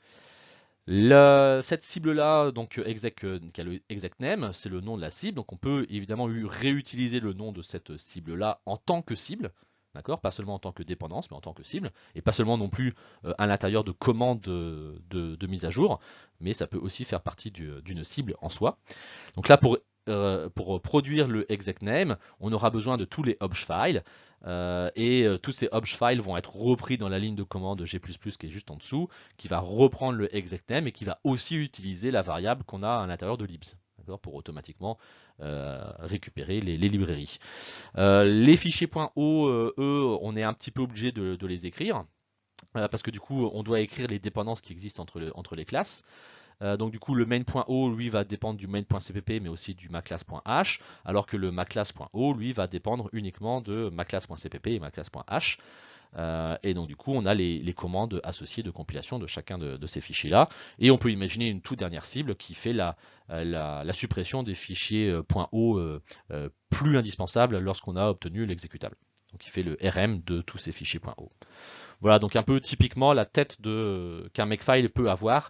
Cette cible-là, donc qui a le exec name, c'est le nom de la cible. Donc on peut évidemment réutiliser le nom de cette cible-là en tant que cible. D'accord, pas seulement en tant que dépendance, mais en tant que cible, et pas seulement non plus à l'intérieur de commandes de mise à jour, mais ça peut aussi faire partie d'une cible en soi. Donc là, pour produire le exec name, on aura besoin de tous les objfiles, et tous ces objfiles vont être repris dans la ligne de commande G++ qui est juste en dessous, qui va reprendre le exec name et qui va aussi utiliser la variable qu'on a à l'intérieur de libs, pour automatiquement récupérer les librairies. Les fichiers .o, eux, on est un petit peu obligé de les écrire, parce que du coup, on doit écrire les dépendances qui existent entre les classes. Donc du coup, le main.o, lui, va dépendre du main.cpp, mais aussi du maclass.h, alors que le maclass.o, lui, va dépendre uniquement de maclass.cpp et maclass.h. Et donc du coup, on a les commandes associées de compilation de chacun de ces fichiers-là. Et on peut imaginer une toute dernière cible qui fait la suppression des fichiers .o plus indispensables lorsqu'on a obtenu l'exécutable. Donc il fait le RM de tous ces fichiers .o. Voilà, donc un peu typiquement la tête qu'un makefile peut avoir,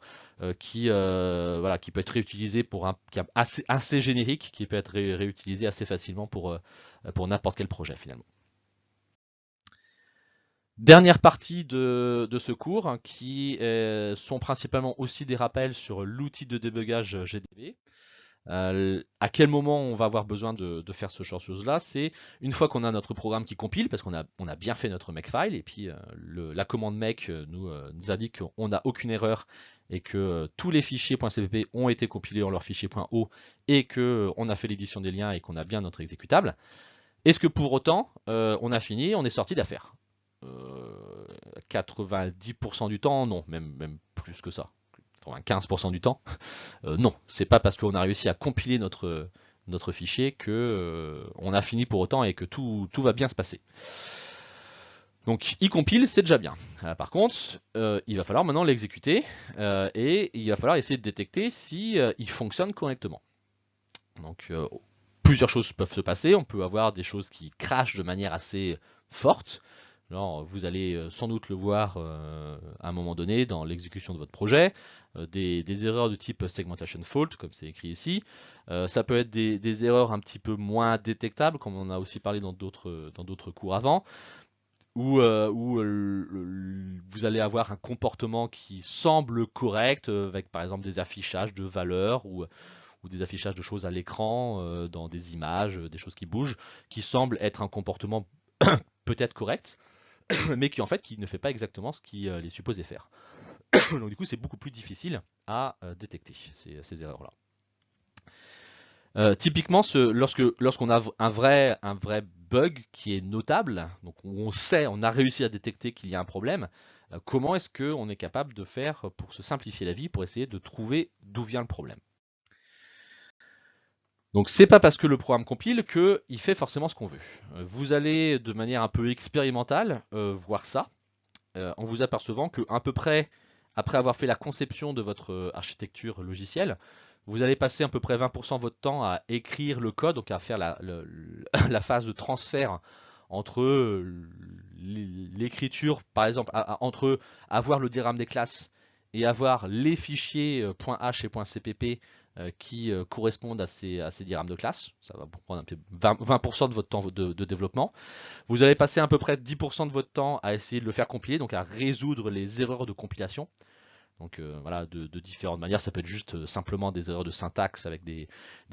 qui peut être réutilisé qui est assez générique, qui peut être réutilisé assez facilement pour n'importe quel projet finalement. Dernière partie de ce cours, hein, qui sont principalement aussi des rappels sur l'outil de débugage GDB. À quel moment on va avoir besoin de faire ce genre de choses là? C'est une fois qu'on a notre programme qui compile, parce qu'on a bien fait notre makefile, et puis la commande make nous indique qu'on n'a aucune erreur et que tous les fichiers .cpp ont été compilés en leur fichier .o et qu'on a fait l'édition des liens et qu'on a bien notre exécutable. Est-ce que pour autant on a fini, on est sorti d'affaire? 90% du temps, non, même plus que ça. 95% du temps, non. C'est pas parce qu'on a réussi à compiler notre fichier que on a fini pour autant et que tout va bien se passer. Donc il compile, c'est déjà bien. Par contre, il va falloir maintenant l'exécuter et il va falloir essayer de détecter si il fonctionne correctement. Donc plusieurs choses peuvent se passer. On peut avoir des choses qui crashent de manière assez forte. Alors, vous allez sans doute le voir à un moment donné dans l'exécution de votre projet, des erreurs de type segmentation fault, comme c'est écrit ici. Ça peut être des erreurs un petit peu moins détectables, comme on a aussi parlé dans d'autres cours avant, où vous allez avoir un comportement qui semble correct, avec par exemple des affichages de valeurs ou des affichages de choses à l'écran, dans des images, des choses qui bougent, qui semblent être un comportement peut-être correct, mais qui en fait qui ne fait pas exactement ce qu'il est supposé faire. Donc du coup c'est beaucoup plus difficile à détecter ces erreurs-là. Typiquement, lorsqu'on a un vrai bug qui est notable, donc on a réussi à détecter qu'il y a un problème, comment est-ce qu'on est capable de faire pour se simplifier la vie, pour essayer de trouver d'où vient le problème? Donc c'est pas parce que le programme compile qu'il fait forcément ce qu'on veut. Vous allez de manière un peu expérimentale voir ça, en vous apercevant que à peu près, après avoir fait la conception de votre architecture logicielle, vous allez passer à peu près 20% de votre temps à écrire le code, donc à faire la phase de transfert entre l'écriture, par exemple, entre avoir le diagramme des classes et avoir les fichiers .h et .cpp qui correspondent à ces diagrammes de classe. Ça va prendre un peu 20% de votre temps de développement. Vous allez passer à peu près 10% de votre temps à essayer de le faire compiler, donc à résoudre les erreurs de compilation. Donc voilà, de différentes manières. Ça peut être juste simplement des erreurs de syntaxe avec des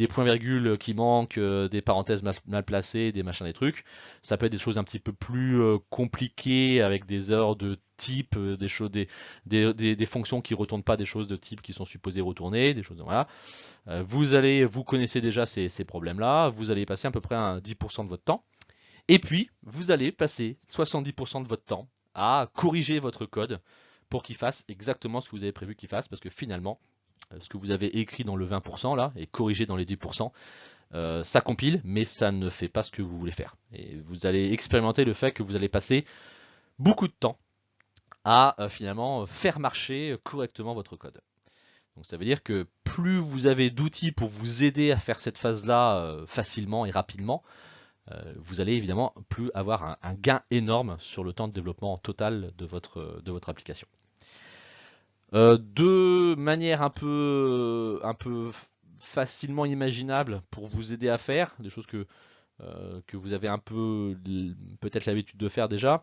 points-virgules qui manquent, des parenthèses mal placées, des machins, des trucs. Ça peut être des choses un petit peu plus compliquées avec des erreurs de type, des fonctions qui ne retournent pas des choses de type qui sont supposées retourner, des choses voilà. Vous connaissez déjà ces problèmes-là. Vous allez passer à peu près 10% de votre temps. Et puis, vous allez passer 70% de votre temps à corriger votre code pour qu'il fasse exactement ce que vous avez prévu qu'il fasse, parce que finalement, ce que vous avez écrit dans le 20% là, et corrigé dans les 10%, ça compile, mais ça ne fait pas ce que vous voulez faire. Et vous allez expérimenter le fait que vous allez passer beaucoup de temps à finalement faire marcher correctement votre code. Donc ça veut dire que plus vous avez d'outils pour vous aider à faire cette phase-là facilement et rapidement, vous allez évidemment plus avoir un gain énorme sur le temps de développement total de votre application. De manière un peu facilement imaginable pour vous aider à faire, des choses que vous avez un peu peut-être l'habitude de faire déjà.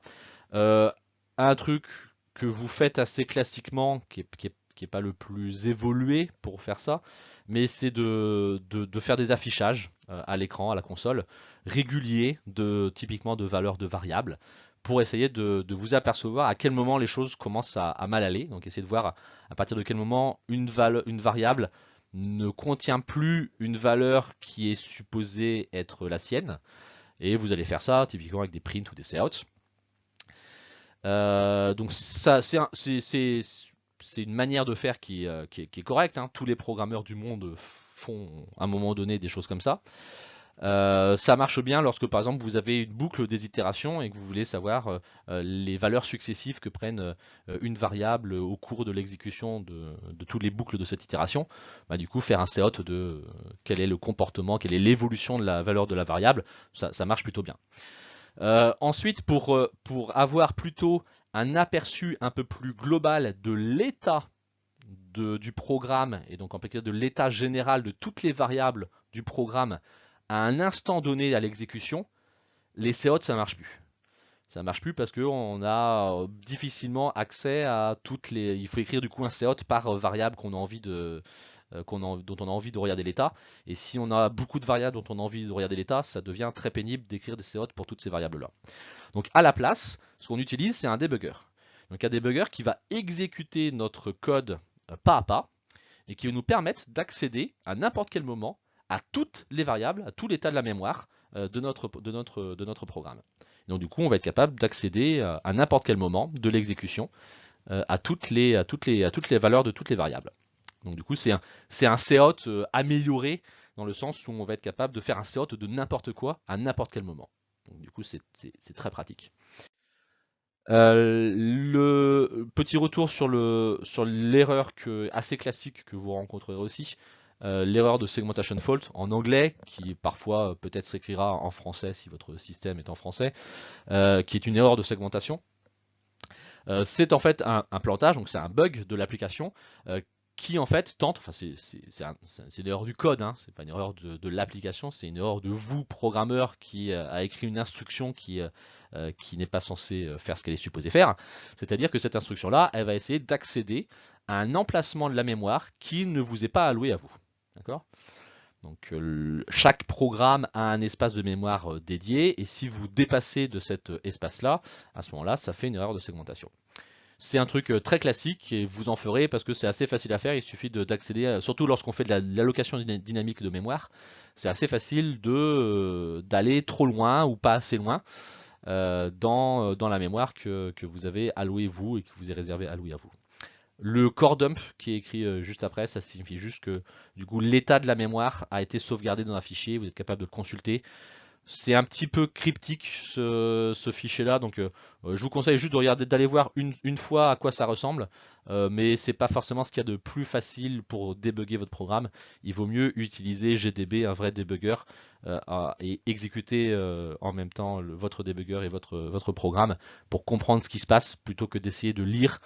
Un truc que vous faites assez classiquement, qui est pas le plus évolué pour faire ça, mais c'est de faire des affichages à l'écran, à la console, réguliers, typiquement de valeurs de variables, pour essayer de vous apercevoir à quel moment les choses commencent à mal aller. Donc essayer de voir à partir de quel moment une variable ne contient plus une valeur qui est supposée être la sienne. Et vous allez faire ça typiquement avec des prints ou des cout. Donc ça, c'est c'est une manière de faire qui est correcte, hein. Tous les programmeurs du monde font à un moment donné des choses comme ça. Ça marche bien lorsque par exemple vous avez une boucle des itérations et que vous voulez savoir les valeurs successives que prennent une variable au cours de l'exécution de toutes les boucles de cette itération. Bah, du coup faire un CEOT de quel est le comportement, quelle est l'évolution de la valeur de la variable, ça marche plutôt bien. Ensuite pour avoir plutôt un aperçu un peu plus global de l'état du programme et donc en particulier de l'état général de toutes les variables du programme à un instant donné à l'exécution, les CEOT ça marche plus. Ça marche plus parce qu'on a difficilement accès à toutes les. Il faut écrire du coup un CEOT par variable qu'on a envie de, dont on a envie de regarder l'état. Et si on a beaucoup de variables dont on a envie de regarder l'état, ça devient très pénible d'écrire des CEOT pour toutes ces variables-là. Donc à la place, ce qu'on utilise, c'est un debugger. Donc un debugger qui va exécuter notre code pas à pas et qui va nous permettre d'accéder à n'importe quel moment à toutes les variables, à tout l'état de la mémoire de notre programme. Donc du coup, on va être capable d'accéder à n'importe quel moment de l'exécution à toutes les valeurs de toutes les variables. Donc du coup, c'est un CEOT amélioré dans le sens où on va être capable de faire un CEOT de n'importe quoi à n'importe quel moment. Donc du coup, c'est très pratique. Le petit retour sur l'erreur assez classique que vous rencontrerez aussi, l'erreur de segmentation fault en anglais, qui parfois peut-être s'écrira en français si votre système est en français, qui est une erreur de segmentation. C'est en fait un plantage, donc c'est un bug de l'application qui en fait tente, enfin c'est une erreur du code, hein, c'est pas une erreur de l'application, c'est une erreur de vous, programmeur, qui a écrit une instruction qui n'est pas censée faire ce qu'elle est supposée faire. C'est-à-dire que cette instruction-là, elle va essayer d'accéder à un emplacement de la mémoire qui ne vous est pas alloué à vous. D'accord ? Donc chaque programme a un espace de mémoire dédié, et si vous dépassez de cet espace-là, à ce moment-là, ça fait une erreur de segmentation. C'est un truc très classique et vous en ferez parce que c'est assez facile à faire. Il suffit d'accéder, surtout lorsqu'on fait de l'allocation dynamique de mémoire, c'est assez facile d'aller trop loin ou pas assez loin dans la mémoire que vous avez allouée vous et que vous avez réservé allouée à vous. Le core dump qui est écrit juste après, ça signifie juste que du coup l'état de la mémoire a été sauvegardé dans un fichier, vous êtes capable de le consulter. C'est un petit peu cryptique ce fichier-là, donc je vous conseille juste d'aller voir une fois à quoi ça ressemble, mais c'est pas forcément ce qu'il y a de plus facile pour débugger votre programme. Il vaut mieux utiliser GDB, un vrai debugger, et exécuter en même temps votre debugger et votre programme pour comprendre ce qui se passe, plutôt que d'essayer de lire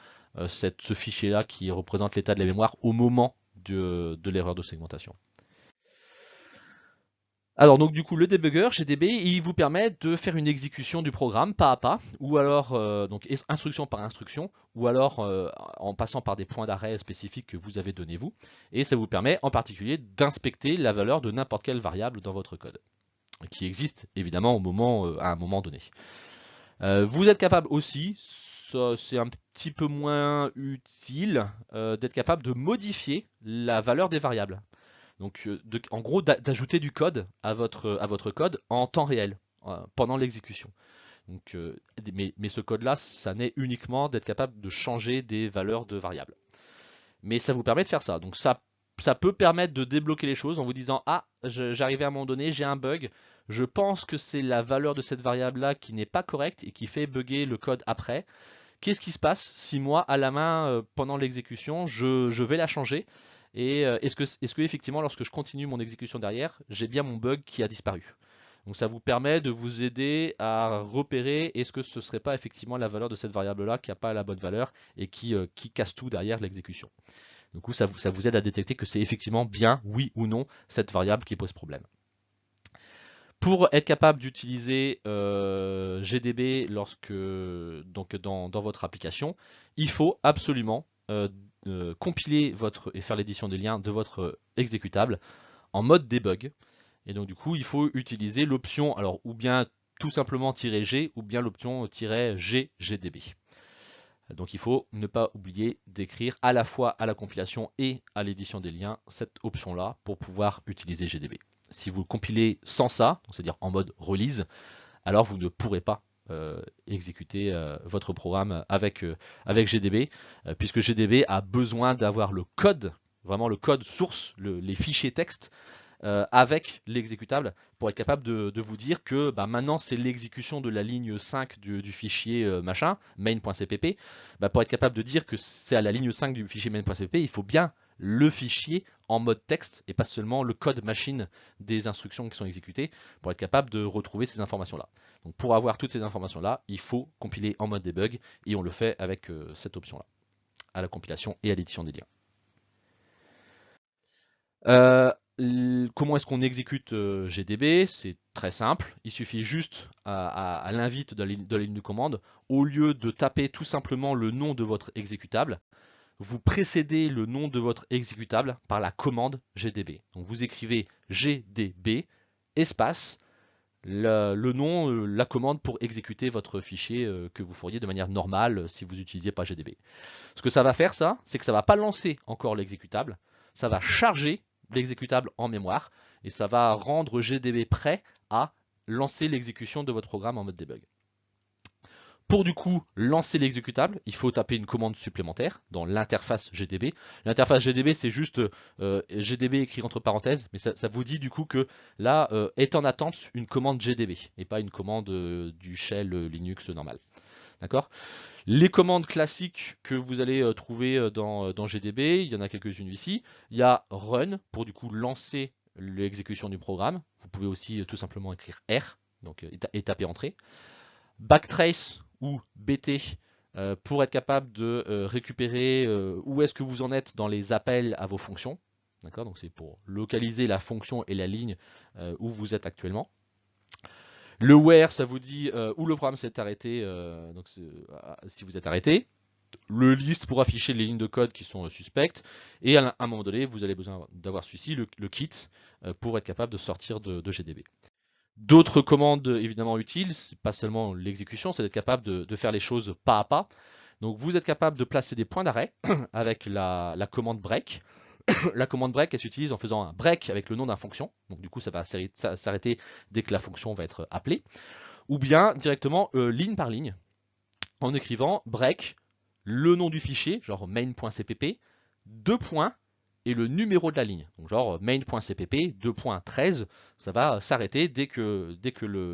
ce fichier-là qui représente l'état de la mémoire au moment de l'erreur de segmentation. Alors donc du coup le debugger GDB, il vous permet de faire une exécution du programme pas à pas, ou alors donc instruction par instruction, ou alors en passant par des points d'arrêt spécifiques que vous avez donnés vous, et ça vous permet en particulier d'inspecter la valeur de n'importe quelle variable dans votre code, qui existe évidemment à un moment donné. Vous êtes capable aussi, c'est un petit peu moins utile, d'être capable de modifier la valeur des variables. Donc en gros d'ajouter du code à votre code en temps réel, pendant l'exécution. Donc, mais ce code-là, ça n'est uniquement d'être capable de changer des valeurs de variables. Mais ça vous permet de faire ça. Donc ça peut permettre de débloquer les choses en vous disant: ah, j'arrivais à un moment donné, j'ai un bug, je pense que c'est la valeur de cette variable-là qui n'est pas correcte et qui fait bugger le code après. Qu'est-ce qui se passe si moi, à la main, pendant l'exécution, je vais la changer? Et est-ce que effectivement, lorsque je continue mon exécution derrière, j'ai bien mon bug qui a disparu? Donc ça vous permet de vous aider à repérer est-ce que ce ne serait pas effectivement la valeur de cette variable-là qui n'a pas la bonne valeur et qui casse tout derrière l'exécution. Du coup, ça vous aide à détecter que c'est effectivement bien, oui ou non, cette variable qui pose problème. Pour être capable d'utiliser GDB donc dans votre application, il faut absolument compiler et faire l'édition des liens de votre exécutable en mode debug. Et donc du coup, il faut utiliser l'option, alors ou bien tout simplement -G, ou bien l'option -G GDB. Donc il faut ne pas oublier d'écrire à la fois à la compilation et à l'édition des liens cette option-là pour pouvoir utiliser GDB. Si vous compilez sans ça, c'est-à-dire en mode release, alors vous ne pourrez pas exécuter votre programme avec GDB, puisque GDB a besoin d'avoir le code, vraiment le code source, les fichiers texte, avec l'exécutable pour être capable de vous dire que maintenant c'est l'exécution de la ligne 5 du fichier machin, main.cpp. Pour être capable de dire que c'est à la ligne 5 du fichier main.cpp, il faut bien le fichier en mode texte et pas seulement le code machine des instructions qui sont exécutées pour être capable de retrouver ces informations-là. Donc pour avoir toutes ces informations-là, il faut compiler en mode debug et on le fait avec cette option-là, à la compilation et à l'édition des liens. Comment est-ce qu'on exécute GDB? C'est très simple, il suffit juste à l'invite de la ligne de commande, au lieu de taper tout simplement le nom de votre exécutable, vous précédez le nom de votre exécutable par la commande GDB. Donc vous écrivez GDB, espace, le nom, la commande pour exécuter votre fichier que vous feriez de manière normale si vous n'utilisiez pas GDB. Ce que ça va faire, c'est que ça ne va pas lancer encore l'exécutable, ça va charger l'exécutable en mémoire et ça va rendre GDB prêt à lancer l'exécution de votre programme en mode debug. Pour du coup lancer l'exécutable, il faut taper une commande supplémentaire dans l'interface GDB. L'interface GDB, c'est juste GDB écrit entre parenthèses, mais ça vous dit du coup que là est en attente une commande GDB et pas une commande du shell Linux normal. D'accord ? Les commandes classiques que vous allez trouver dans GDB, il y en a quelques-unes ici. Il y a run pour du coup lancer l'exécution du programme. Vous pouvez aussi tout simplement écrire R donc, et taper entrée. Backtrace ou BT pour être capable de récupérer où est-ce que vous en êtes dans les appels à vos fonctions. D'accord ? Donc c'est pour localiser la fonction et la ligne où vous êtes actuellement. Le where, ça vous dit où le programme s'est arrêté, donc si vous êtes arrêté. Le list pour afficher les lignes de code qui sont suspectes. Et à un moment donné, vous avez besoin d'avoir celui-ci, le kit, pour être capable de sortir de GDB. D'autres commandes évidemment utiles, c'est pas seulement l'exécution, c'est d'être capable de faire les choses pas à pas. Donc vous êtes capable de placer des points d'arrêt avec la commande break. La commande break, elle s'utilise en faisant un break avec le nom d'une fonction. Donc du coup, ça va s'arrêter dès que la fonction va être appelée. Ou bien directement ligne par ligne, en écrivant break, le nom du fichier, genre main.cpp, 2 points, et le numéro de la ligne. Donc genre main.cpp, 2.13, ça va s'arrêter dès que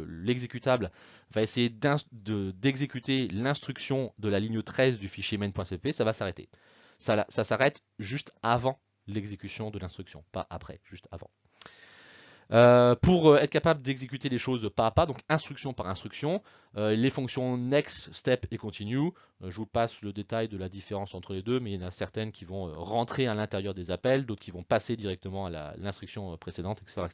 l'exécutable va essayer d'exécuter l'instruction de la ligne 13 du fichier main.cpp, ça va s'arrêter. Ça s'arrête juste avant l'exécution de l'instruction, pas après, juste avant. Pour être capable d'exécuter les choses pas à pas, donc instruction par instruction, les fonctions next, step et continue, je vous passe le détail de la différence entre les deux, mais il y en a certaines qui vont rentrer à l'intérieur des appels, d'autres qui vont passer directement à l'instruction précédente, etc.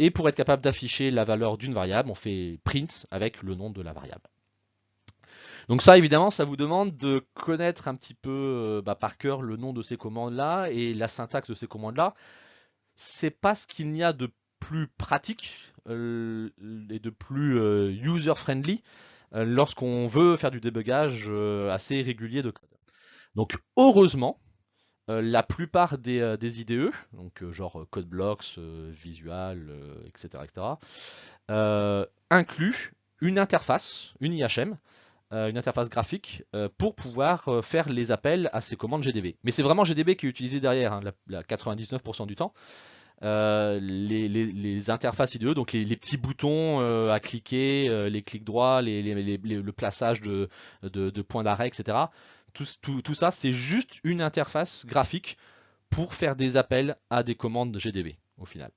Et pour être capable d'afficher la valeur d'une variable, on fait print avec le nom de la variable. Donc ça, évidemment, ça vous demande de connaître un petit peu par cœur le nom de ces commandes-là et la syntaxe de ces commandes-là. C'est pas ce qu'il y a de plus pratique et de plus user-friendly lorsqu'on veut faire du débugage assez régulier de code. Donc heureusement, la plupart des IDE, donc genre CodeBlocks, Visual, etc., incluent une interface, une IHM, une interface graphique pour pouvoir faire les appels à ces commandes GDB. Mais c'est vraiment GDB qui est utilisé derrière, hein, la 99% du temps. Les interfaces IDE, donc les petits boutons à cliquer, les clics droits, le plaçage de points d'arrêt, etc. Tout ça, c'est juste une interface graphique pour faire des appels à des commandes GDB au final.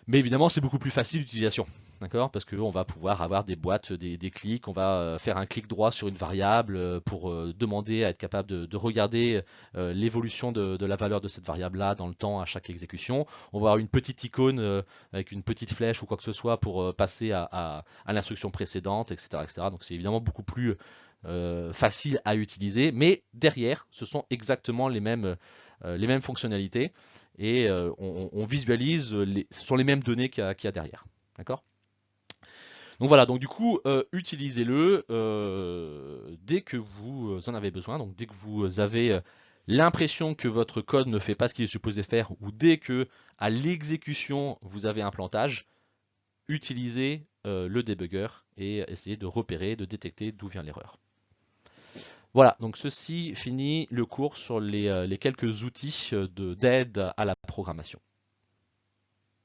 Mais évidemment, c'est beaucoup plus facile d'utilisation, d'accord? Parce qu'on va pouvoir avoir des boîtes, des clics, on va faire un clic droit sur une variable pour demander à être capable de regarder l'évolution de la valeur de cette variable-là dans le temps à chaque exécution. On va avoir une petite icône avec une petite flèche ou quoi que ce soit pour passer à l'instruction précédente, etc., etc. Donc c'est évidemment beaucoup plus facile à utiliser, mais derrière, ce sont exactement les mêmes fonctionnalités. Et on visualise, ce sont les mêmes données qu'il y a derrière. D'accord ? Donc voilà, donc du coup, utilisez-le dès que vous en avez besoin. Donc dès que vous avez l'impression que votre code ne fait pas ce qu'il est supposé faire, ou dès que à l'exécution vous avez un plantage, utiliser le debugger et essayer de repérer, de détecter d'où vient l'erreur. Voilà, donc ceci finit le cours sur les quelques outils d'aide à la programmation.